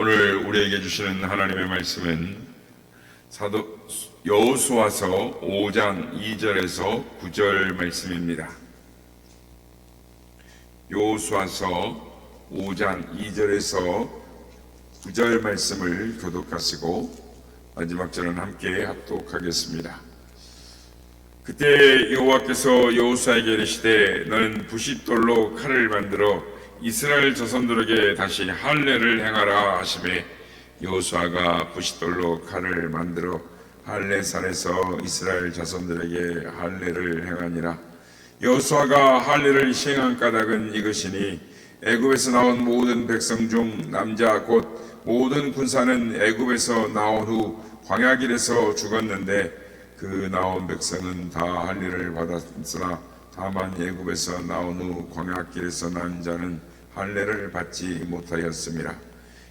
오늘 우리에게 주시는 하나님의 말씀은 사도 여호수아서 5장 2절에서 9절 말씀입니다. 여호수아서 5장 2절에서 9절 말씀을 교독하시고 마지막 절은 함께 합독하겠습니다. 그때 여호와께서 여호수아에게 이르시되 너는 부싯돌로 칼을 만들어 이스라엘 자손들에게 다시 할례를 행하라 하시매 여호수아가 부싯돌로 칼을 만들어 할례산에서 이스라엘 자손들에게 할례를 행하니라. 여호수아가 할례를 시행한 까닭은 이것이니 애굽에서 나온 모든 백성 중 남자 곧 모든 군사는 애굽에서 나온 후 광야길에서 죽었는데 그 나온 백성은 다 할례를 받았으나 다만 애굽에서 나온 후 광야길에서 난 자는 할례를 받지 못하였습니다.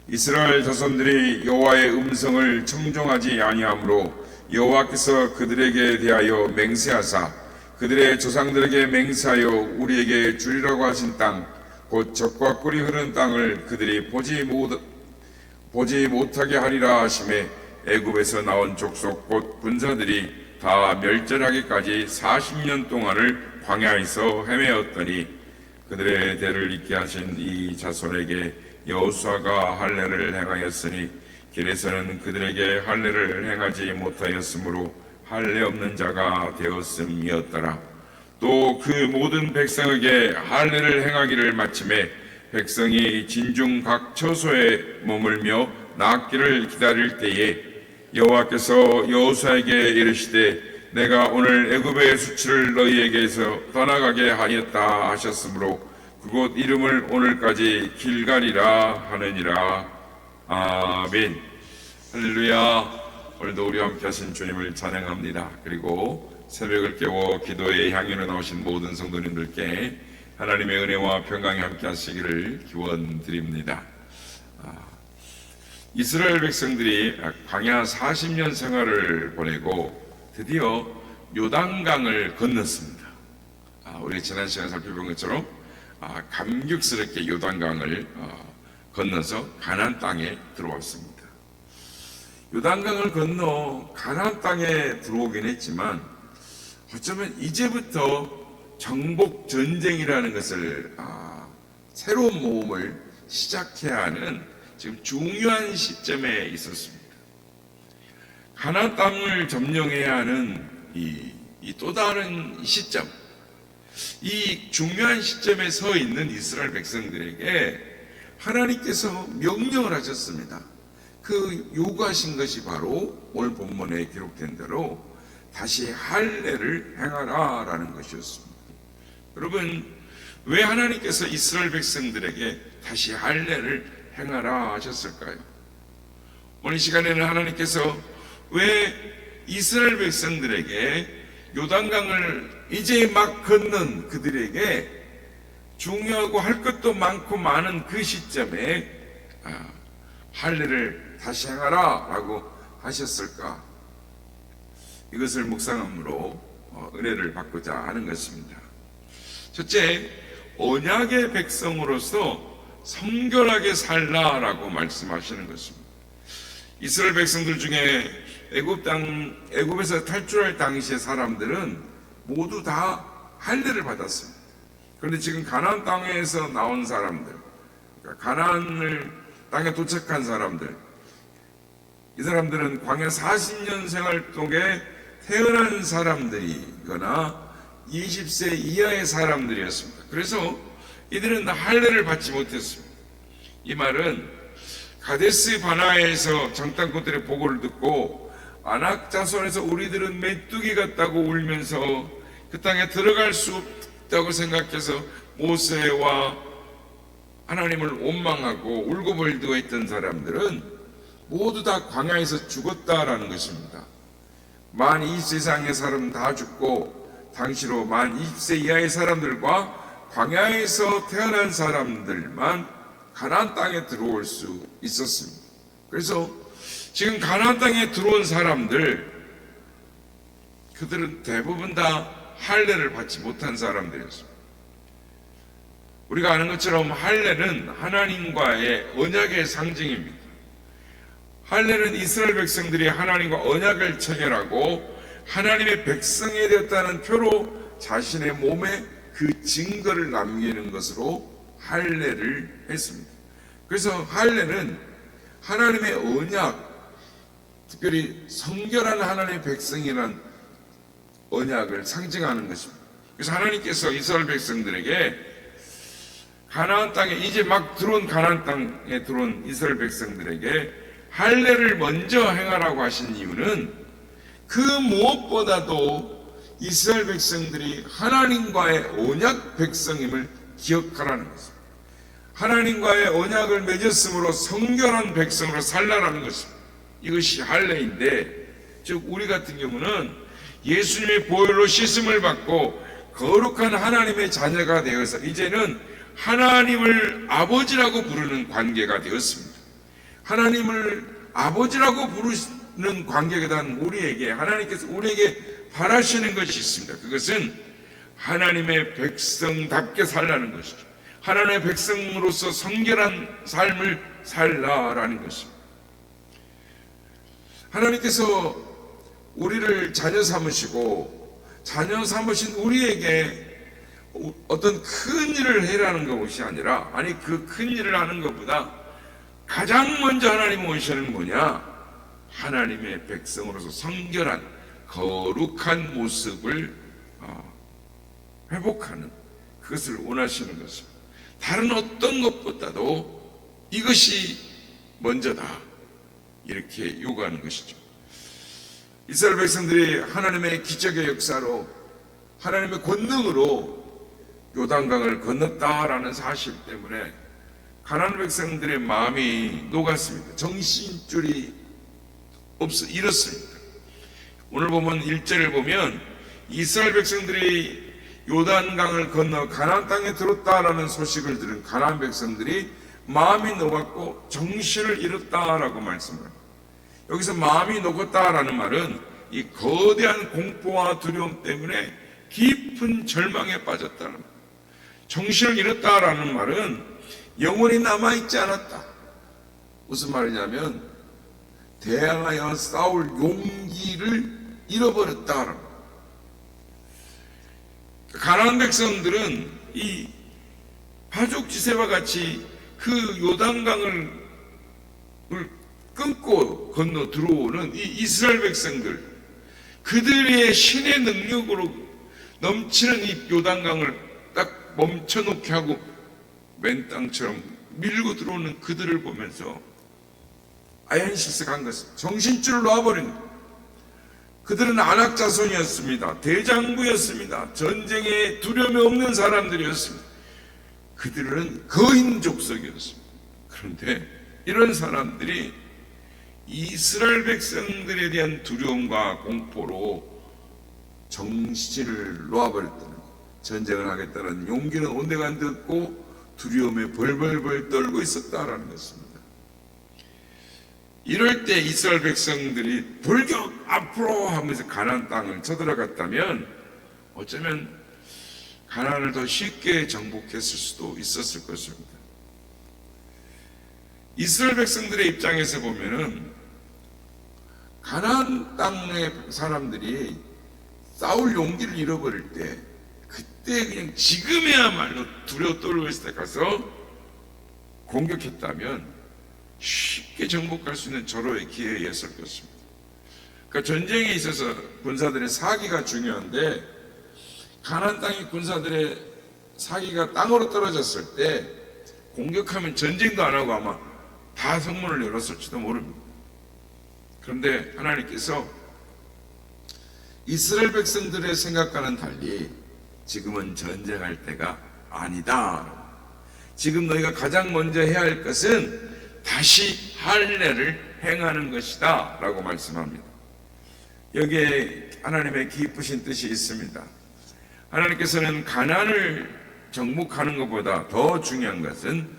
이스라엘 자손들이 여호와의 음성을 청종하지 아니하므로 여호와께서 그들에게 대하여 맹세하사 그들의 조상들에게 맹세하여 우리에게 주리라고 하신 땅 곧 젖과 꿀이 흐르는 땅을 그들이 보지 못하게 하리라 하시매 애굽에서 나온 족속 곧 군사들이 다 멸절하기까지 40년 동안을 광야에서 헤매었더니 그들의 대를 잇게 하신 이 자손에게 여호수아가 할례를 행하였으니 길에서는 그들에게 할례를 행하지 못하였으므로 할례 없는 자가 되었음이었더라. 또 그 모든 백성에게 할례를 행하기를 마침에 백성이 진중 각 처소에 머물며 낫기를 기다릴 때에 여호와께서 여호수아에게 이르시되 내가 오늘 애굽의 수치를 너희에게서 떠나가게 하였다 하셨으므로 그곳 이름을 오늘까지 길갈이라 하느니라. 아멘. 할렐루야. 오늘도 우리와 함께 하신 주님을 찬양합니다. 그리고 새벽을 깨워 기도의 향연에 나오신 모든 성도님들께 하나님의 은혜와 평강이 함께 하시기를 기원드립니다. 이스라엘 백성들이 광야 40년 생활을 보내고 드디어 요단강을 건넜습니다. 우리 지난 시간에 살펴본 것처럼 감격스럽게 요단강을 건너서 가나안 땅에 들어왔습니다. 요단강을 건너 가나안 땅에 들어오긴 했지만 어쩌면 이제부터 정복 전쟁이라는 것을 새로운 모험을 시작해야 하는 지금 중요한 시점에 있었습니다. 가나안 땅을 점령해야 하는 이 또 다른 시점, 이 중요한 시점에 서 있는 이스라엘 백성들에게 하나님께서 명령을 하셨습니다. 그 요구하신 것이 바로 오늘 본문에 기록된 대로 다시 할례를 행하라 라는 것이었습니다. 여러분, 왜 하나님께서 이스라엘 백성들에게 다시 할례를 행하라 하셨을까요? 오늘 시간에는 하나님께서 왜 이스라엘 백성들에게 요단강을 이제 막 건넌 그들에게 중요하고 할 것도 많고 많은 그 시점에 할례를 다시 행하라 라고 하셨을까? 이것을 묵상함으로 은혜를 받고자 하는 것입니다. 첫째, 언약의 백성으로서 성결하게 살라라고 말씀하시는 것입니다. 이스라엘 백성들 중에 애굽에서 탈출할 당시의 사람들은 모두 다 할례를 받았습니다. 그런데 지금 가나안 땅에서 나온 사람들, 그러니까 가나안 땅에 도착한 사람들, 이 사람들은 광야 40년 생활 동에 태어난 사람들이거나 20세 이하의 사람들이었습니다. 그래서 이들은 할례를 받지 못했습니다. 이 말은 가데스 바나에서 장단꾼들의 보고를 듣고 아낙 자손에서 우리들은 메뚜기 같다고 울면서 그 땅에 들어갈 수 없다고 생각해서 모세와 하나님을 원망하고 울고불고 했던 사람들은 모두 다 광야에서 죽었다라는 것입니다. 만 20세 이상의 사람 다 죽고 당시로 만 20세 이하의 사람들과 광야에서 태어난 사람들만 가나안 땅에 들어올 수 있었습니다. 그래서 지금 가나안 땅에 들어온 사람들, 그들은 대부분 다 할례를 받지 못한 사람들이었습니다. 우리가 아는 것처럼 할례는 하나님과의 언약의 상징입니다. 할례는 이스라엘 백성들이 하나님과 언약을 체결하고 하나님의 백성이 되었다는 표로 자신의 몸에 그 증거를 남기는 것으로 할례를 했습니다. 그래서 할례는 하나님의 언약, 특별히 성결한 하나님의 백성이라는 언약을 상징하는 것입니다. 그래서 하나님께서 이스라엘 백성들에게 가나안 땅에 이제 막 들어온 가나안 땅에 들어온 이스라엘 백성들에게 할례를 먼저 행하라고 하신 이유는 그 무엇보다도 이스라엘 백성들이 하나님과의 언약 백성임을 기억하라는 것입니다. 하나님과의 언약을 맺었으므로 성결한 백성으로 살라라는 것입니다. 이것이 할례인데, 즉 우리 같은 경우는 예수님의 보혈로 씻음을 받고 거룩한 하나님의 자녀가 되어서 이제는 하나님을 아버지라고 부르는 관계가 되었습니다. 하나님을 아버지라고 부르는 관계가 된 우리에게 하나님께서 우리에게 바라시는 것이 있습니다. 그것은 하나님의 백성답게 살라는 것이죠. 하나님의 백성으로서 성결한 삶을 살라라는 것입니다. 하나님께서 우리를 자녀 삼으시고 자녀 삼으신 우리에게 어떤 큰 일을 해라는 것이 아니라, 아니 그 큰 일을 하는 것보다 가장 먼저 하나님 원하시는 뭐냐? 하나님의 백성으로서 성결한 거룩한 모습을 회복하는, 그것을 원하시는 것입니다. 다른 어떤 것보다도 이것이 먼저다, 이렇게 요구하는 것이죠. 이스라엘 백성들이 하나님의 기적의 역사로, 하나님의 권능으로 요단강을 건넜다라는 사실 때문에 가나안 백성들의 마음이 녹았습니다. 정신줄이 잃었습니다. 오늘 보면 1절을 보면 이스라엘 백성들이 요단강을 건너 가나안 땅에 들었다라는 소식을 들은 가나안 백성들이 마음이 녹았고 정신을 잃었다라고 말씀합니다. 여기서 마음이 녹았다라는 말은 이 거대한 공포와 두려움 때문에 깊은 절망에 빠졌다는 말. 정신을 잃었다라는 말은 영혼이 남아있지 않았다. 무슨 말이냐면 대항하여 싸울 용기를 잃어버렸다라는 말. 가나안 백성들은 이 바족지세와 같이 그 요단강을 끊고 건너 들어오는 이 이스라엘 백성들, 그들의 신의 능력으로 넘치는 이 요단강을 딱 멈춰놓게 하고 맨 땅처럼 밀고 들어오는 그들을 보면서 아연실색한 것은 정신줄을 놔버린 것. 그들은 안악 자손이었습니다. 대장부였습니다. 전쟁에 두려움이 없는 사람들이었습니다. 그들은 거인 족속이었습니다. 그런데 이런 사람들이 이스라엘 백성들에 대한 두려움과 공포로 정신을 놓아버렸다는 것. 전쟁을 하겠다는 용기는 온데가 안 듣고 두려움에 벌벌벌 떨고 있었다라는 것입니다. 이럴 때 이스라엘 백성들이 돌격 앞으로 하면서 가나안 땅을 쳐들어갔다면 어쩌면 가나안을 더 쉽게 정복했을 수도 있었을 것입니다. 이스라엘 백성들의 입장에서 보면은 가나안 땅의 사람들이 싸울 용기를 잃어버릴 때, 그때 그냥 지금이야말로 두려워 떨고 있을 때 가서 공격했다면 쉽게 정복할 수 있는 절호의 기회였을 것입니다. 그러니까 전쟁에 있어서 군사들의 사기가 중요한데, 가나안 땅의 군사들의 사기가 땅으로 떨어졌을 때 공격하면 전쟁도 안 하고 아마 다 성문을 열었을지도 모릅니다. 그런데 하나님께서 이스라엘 백성들의 생각과는 달리 지금은 전쟁할 때가 아니다. 지금 너희가 가장 먼저 해야 할 것은 다시 할례를 행하는 것이다 라고 말씀합니다. 여기에 하나님의 기쁘신 뜻이 있습니다. 하나님께서는 가나안을 정복하는 것보다 더 중요한 것은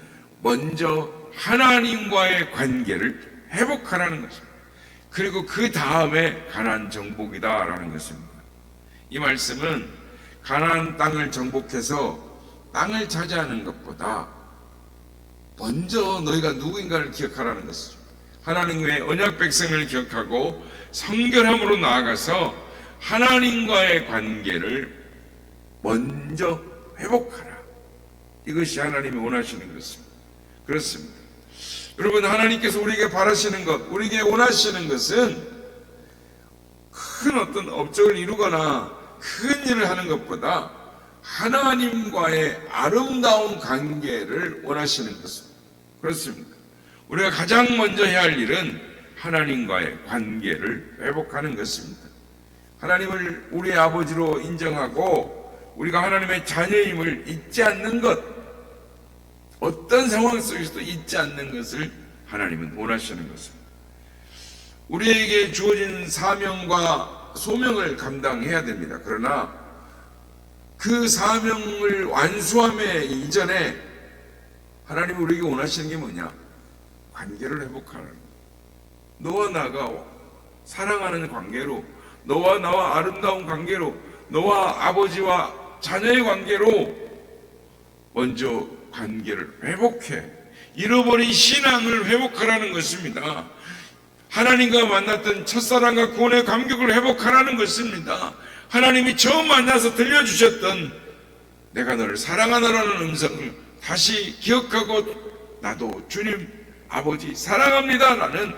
먼저 하나님과의 관계를 회복하라는 것입니다. 그리고 그 다음에 가나안 정복이다 라는 것입니다. 이 말씀은 가나안 땅을 정복해서 땅을 차지하는 것보다 먼저 너희가 누구인가를 기억하라는 것이죠. 하나님의 언약 백성을 기억하고 성결함으로 나아가서 하나님과의 관계를 먼저 회복하라. 이것이 하나님이 원하시는 것입니다. 그렇습니다. 여러분, 하나님께서 우리에게 바라시는 것, 우리에게 원하시는 것은 큰 어떤 업적을 이루거나 큰 일을 하는 것보다 하나님과의 아름다운 관계를 원하시는 것입니다. 그렇습니다. 우리가 가장 먼저 해야 할 일은 하나님과의 관계를 회복하는 것입니다. 하나님을 우리의 아버지로 인정하고 우리가 하나님의 자녀임을 잊지 않는 것, 어떤 상황 속에서도 잊지 않는 것을 하나님은 원하시는 것입니다. 우리에게 주어진 사명과 소명을 감당해야 됩니다. 그러나 그 사명을 완수함에 이전에 하나님이 우리에게 원하시는 게 뭐냐? 관계를 회복하는, 너와 나가 사랑하는 관계로, 너와 나와 아름다운 관계로, 너와 아버지와 자녀의 관계로 먼저 관계를 회복해 잃어버린 신앙을 회복하라는 것입니다. 하나님과 만났던 첫사랑과 구원의 감격을 회복하라는 것입니다. 하나님이 처음 만나서 들려주셨던 내가 너를 사랑하노라는 음성을 다시 기억하고 나도 주님 아버지 사랑합니다 라는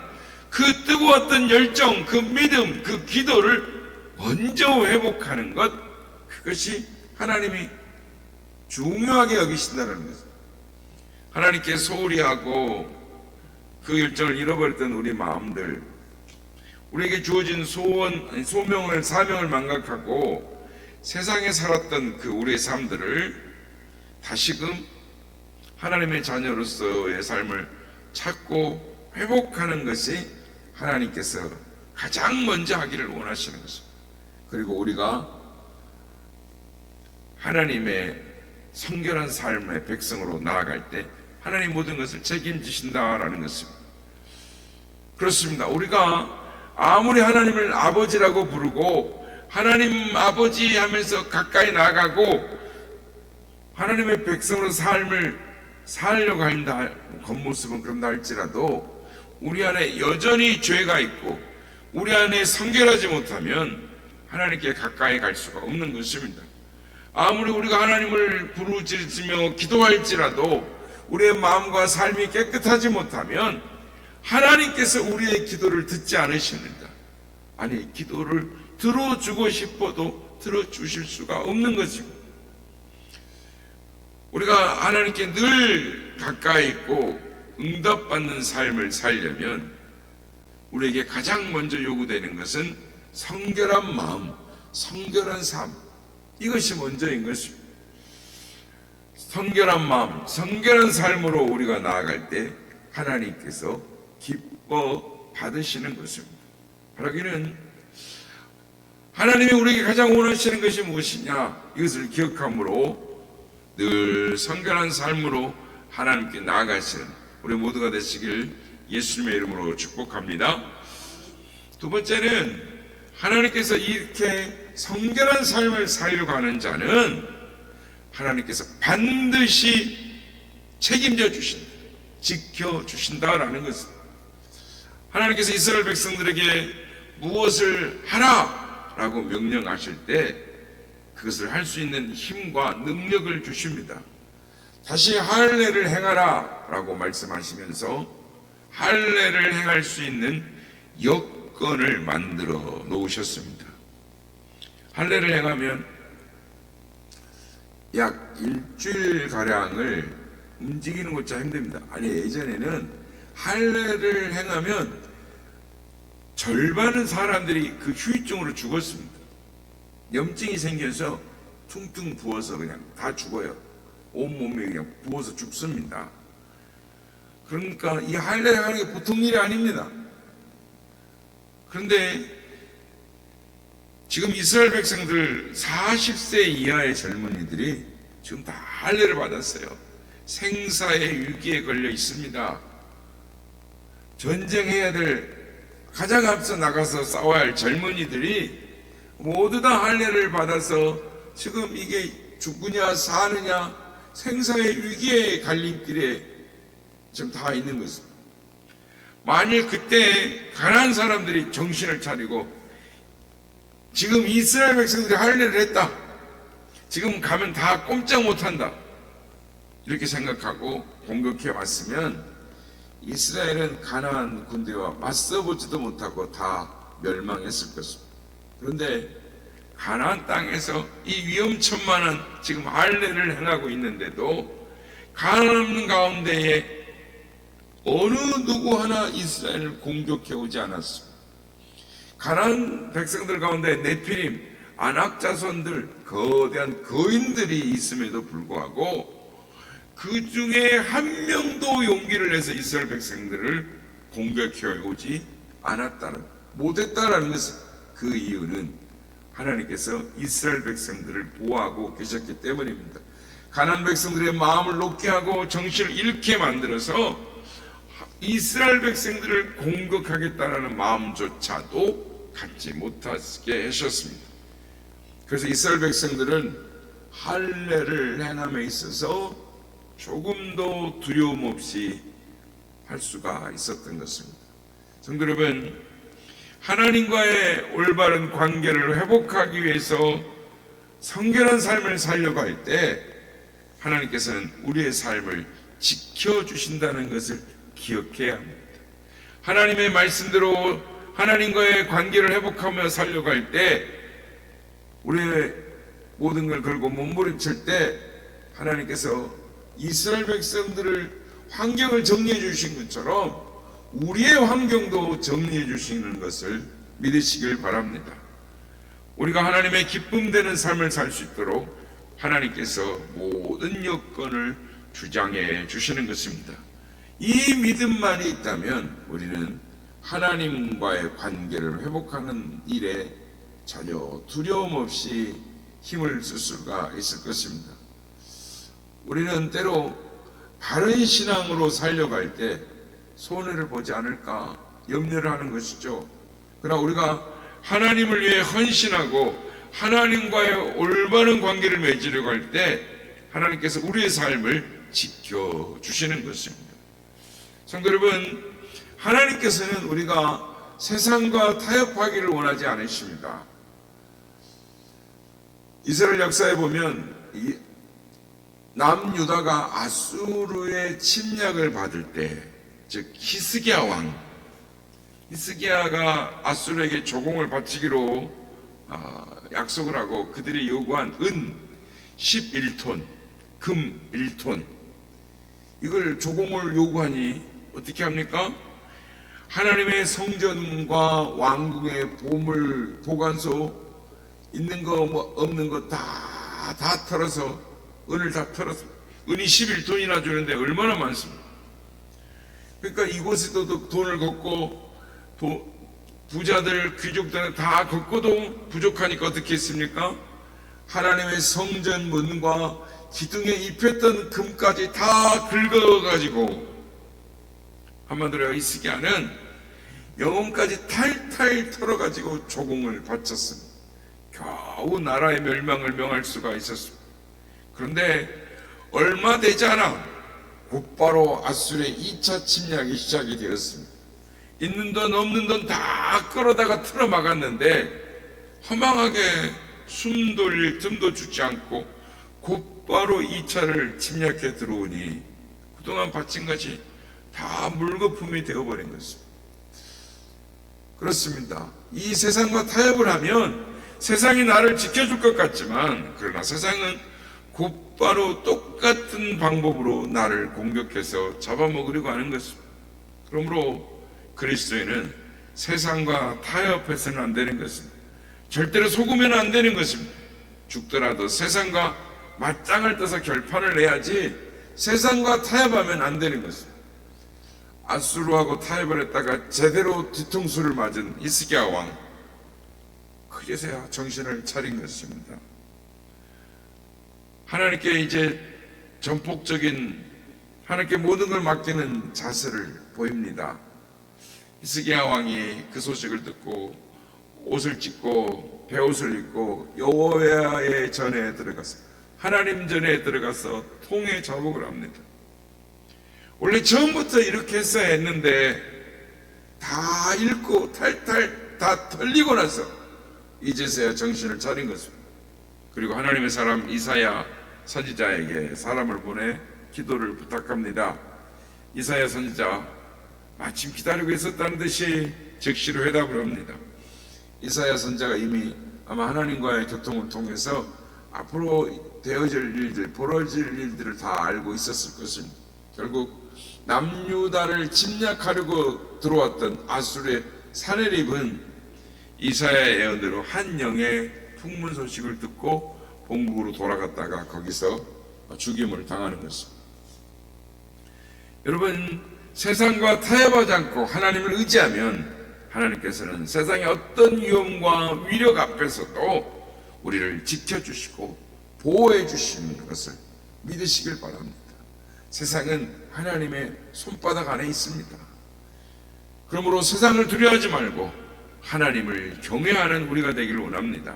그 뜨거웠던 열정, 그 믿음, 그 기도를 먼저 회복하는 것, 그것이 하나님이 중요하게 여기신다는 것입니다. 하나님께 소홀히 하고 그 열정을 잃어버렸던 우리 마음들, 우리에게 주어진 소명을, 사명을 망각하고 세상에 살았던 그 우리의 삶들을 다시금 하나님의 자녀로서의 삶을 찾고 회복하는 것이 하나님께서 가장 먼저 하기를 원하시는 것입니다. 그리고 우리가 하나님의 성결한 삶의 백성으로 나아갈 때 하나님 모든 것을 책임지신다라는 것입니다. 그렇습니다. 우리가 아무리 하나님을 아버지라고 부르고 하나님 아버지 하면서 가까이 나가고 하나님의 백성으로 삶을 살려고 한다, 겉모습은 그런다 할지라도 우리 안에 여전히 죄가 있고 우리 안에 성결하지 못하면 하나님께 가까이 갈 수가 없는 것입니다. 아무리 우리가 하나님을 부르짖으며 기도할지라도 우리의 마음과 삶이 깨끗하지 못하면 하나님께서 우리의 기도를 듣지 않으십니다. 아니, 기도를 들어주고 싶어도 들어주실 수가 없는 것입니다. 우리가 하나님께 늘 가까이 있고 응답받는 삶을 살려면 우리에게 가장 먼저 요구되는 것은 성결한 마음, 성결한 삶, 이것이 먼저인 것입니다. 성결한 마음, 성결한 삶으로 우리가 나아갈 때 하나님께서 기뻐 받으시는 것입니다. 바라기는 하나님이 우리에게 가장 원하시는 것이 무엇이냐, 이것을 기억함으로 늘 성결한 삶으로 하나님께 나아가시는 우리 모두가 되시길 예수님의 이름으로 축복합니다. 두 번째는 하나님께서 이렇게 성결한 삶을 살려고 하는 자는 하나님께서 반드시 책임져 주신다, 지켜 주신다라는 것입니다. 하나님께서 이스라엘 백성들에게 무엇을 하라라고 명령하실 때 그것을 할 수 있는 힘과 능력을 주십니다. 다시 할례를 행하라 라고 말씀하시면서 할례를 행할 수 있는 여건을 만들어 놓으셨습니다. 할례를 행하면 약 일주일가량을 움직이는 것조차 힘듭니다. 아니, 예전에는 할례를 행하면 절반은 사람들이 그 후유증으로 죽었습니다. 염증이 생겨서 퉁퉁 부어서 그냥 다 죽어요. 온몸이 그냥 부어서 죽습니다. 그러니까 이 할례를 하는 게 보통 일이 아닙니다. 그런데 지금 이스라엘 백성들 40세 이하의 젊은이들이 지금 다 할례를 받았어요. 생사의 위기에 걸려 있습니다. 전쟁해야 될, 가장 앞서 나가서 싸워야 할 젊은이들이 모두 다 할례를 받아서 지금 이게 죽느냐 사느냐 생사의 위기의 갈림길에 지금 다 있는 것입니다. 만일 그때 가난한 사람들이 정신을 차리고 지금 이스라엘 백성들이 할례를 했다, 지금 가면 다 꼼짝 못한다, 이렇게 생각하고 공격해 왔으면 이스라엘은 가나안 군대와 맞서보지도 못하고 다 멸망했을 것입니다. 그런데 가나안 땅에서 이 위험천만한 지금 할례를 행하고 있는데도 가나안 가운데에 어느 누구 하나 이스라엘을 공격해 오지 않았습니다. 가나안 백성들 가운데 네피림, 아낙 자손들, 거대한 거인들이 있음에도 불구하고 그 중에 한 명도 용기를 내서 이스라엘 백성들을 공격해 오지 않았다는, 못했다라는 것은, 그 이유는 하나님께서 이스라엘 백성들을 보호하고 계셨기 때문입니다. 가나안 백성들의 마음을 높게 하고 정신을 잃게 만들어서 이스라엘 백성들을 공격하겠다는 마음조차도 갖지 못하게 하셨습니다. 그래서 이스라엘 백성들은 할례를 행함에 있어서 조금도 두려움 없이 할 수가 있었던 것입니다. 성도 여러분, 하나님과의 올바른 관계를 회복하기 위해서 성결한 삶을 살려고 할 때 하나님께서는 우리의 삶을 지켜주신다는 것을 기억해야 합니다. 하나님의 말씀대로 하나님과의 관계를 회복하며 살려고 할 때, 우리의 모든 걸 걸고 몸부림칠 때 하나님께서 이스라엘 백성들을 환경을 정리해 주신 것처럼 우리의 환경도 정리해 주시는 것을 믿으시길 바랍니다. 우리가 하나님의 기쁨 되는 삶을 살 수 있도록 하나님께서 모든 여건을 주장해 주시는 것입니다. 이 믿음만이 있다면 우리는 하나님과의 관계를 회복하는 일에 전혀 두려움 없이 힘을 쓸 수가 있을 것입니다. 우리는 때로 바른 신앙으로 살려갈 때 손해를 보지 않을까 염려를 하는 것이죠. 그러나 우리가 하나님을 위해 헌신하고 하나님과의 올바른 관계를 맺으려고 할 때 하나님께서 우리의 삶을 지켜주시는 것입니다. 성도 여러분, 하나님께서는 우리가 세상과 타협하기를 원하지 않으십니다. 이스라엘 역사에 보면 남유다가 아수르의 침략을 받을 때, 즉 히스기야 왕, 히스기야가 아수르에게 조공을 바치기로 약속을 하고 그들이 요구한 은 11톤, 금 1톤, 이걸 조공을 요구하니 어떻게 합니까? 하나님의 성전과 왕궁의 보물 보관소 있는 거 뭐 없는 거 다 털어서, 은을 다 털어서, 은이 11톤이나 주는데 얼마나 많습니까? 그러니까 이곳에도 돈을 걷고 부자들, 귀족들은 다 걷고도 부족하니까 어떻게 했습니까? 하나님의 성전 문과 기둥에 입혔던 금까지 다 긁어가지고, 한마디로 히스기야는 영혼까지 탈탈 털어가지고 조공을 바쳤습니다. 겨우 나라의 멸망을 명할 수가 있었습니다. 그런데 얼마 되지 않아 곧바로 아수르의 2차 침략이 시작이 되었습니다. 있는 돈 없는 돈 다 끌어다가 틀어막았는데 허망하게 숨 돌릴 틈도 주지 않고 곧바로 2차를 침략해 들어오니 그동안 바친 것이 다 물거품이 되어버린 것입니다. 그렇습니다. 이 세상과 타협을 하면 세상이 나를 지켜줄 것 같지만, 그러나 세상은 곧바로 똑같은 방법으로 나를 공격해서 잡아먹으려고 하는 것입니다. 그러므로 그리스도인은 세상과 타협해서는 안 되는 것입니다. 절대로 속으면 안 되는 것입니다. 죽더라도 세상과 맞짱을 떠서 결판을 내야지 세상과 타협하면 안 되는 것입니다. 아수르하고 타협을 했다가 제대로 뒤통수를 맞은 히스기야 왕, 그제서야 정신을 차린 것입니다. 하나님께 이제 전폭적인, 하나님께 모든 걸 맡기는 자세를 보입니다. 히스기야 왕이 그 소식을 듣고 옷을 찢고 베옷을 입고 여호와의 전에 들어가서, 하나님 전에 들어가서 통회 자복을 합니다. 원래 처음부터 이렇게 했어야 했는데 다 읽고 탈탈 다 털리고 나서 이제서야 정신을 차린 것입니다. 그리고 하나님의 사람 이사야 선지자에게 사람을 보내 기도를 부탁합니다. 이사야 선지자 마침 기다리고 있었다는 듯이 즉시로 회답을 합니다. 이사야 선지자가 이미 아마 하나님과의 교통을 통해서 앞으로 되어질 일들, 벌어질 일들을 다 알고 있었을 것입니다. 결국 남유다를 침략하려고 들어왔던 아수르의 사내립은 이사야의 예언대로 한 영의 풍문 소식을 듣고 본국으로 돌아갔다가 거기서 죽임을 당하는 것입니다. 여러분, 세상과 타협하지 않고 하나님을 의지하면 하나님께서는 세상의 어떤 위험과 위력 앞에서도 우리를 지켜주시고 보호해 주시는 것을 믿으시길 바랍니다. 세상은 하나님의 손바닥 안에 있습니다. 그러므로 세상을 두려워하지 말고 하나님을 경외하는 우리가 되기를 원합니다.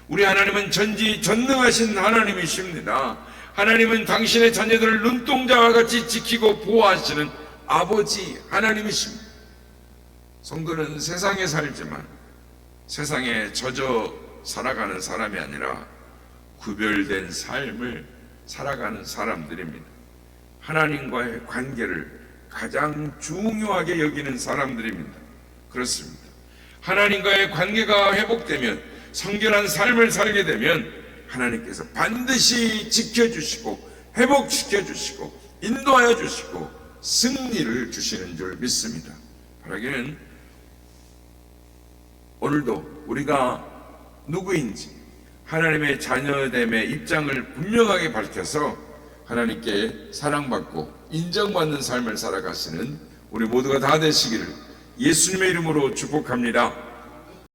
우리 하나님은 전지전능하신 하나님이십니다. 하나님은 당신의 자녀들을 눈동자와 같이 지키고 보호하시는 아버지 하나님이십니다. 성도는 세상에 살지만 세상에 젖어 살아가는 사람이 아니라 구별된 삶을 살아가는 사람들입니다. 하나님과의 관계를 가장 중요하게 여기는 사람들입니다. 그렇습니다. 하나님과의 관계가 회복되면, 성결한 삶을 살게 되면 하나님께서 반드시 지켜주시고 회복시켜주시고 인도하여 주시고 승리를 주시는 줄 믿습니다. 바라기는 오늘도 우리가 누구인지 하나님의 자녀됨의 입장을 분명하게 밝혀서 하나님께 사랑받고 인정받는 삶을 살아가시는 우리 모두가 다 되시기를 예수님의 이름으로 축복합니다.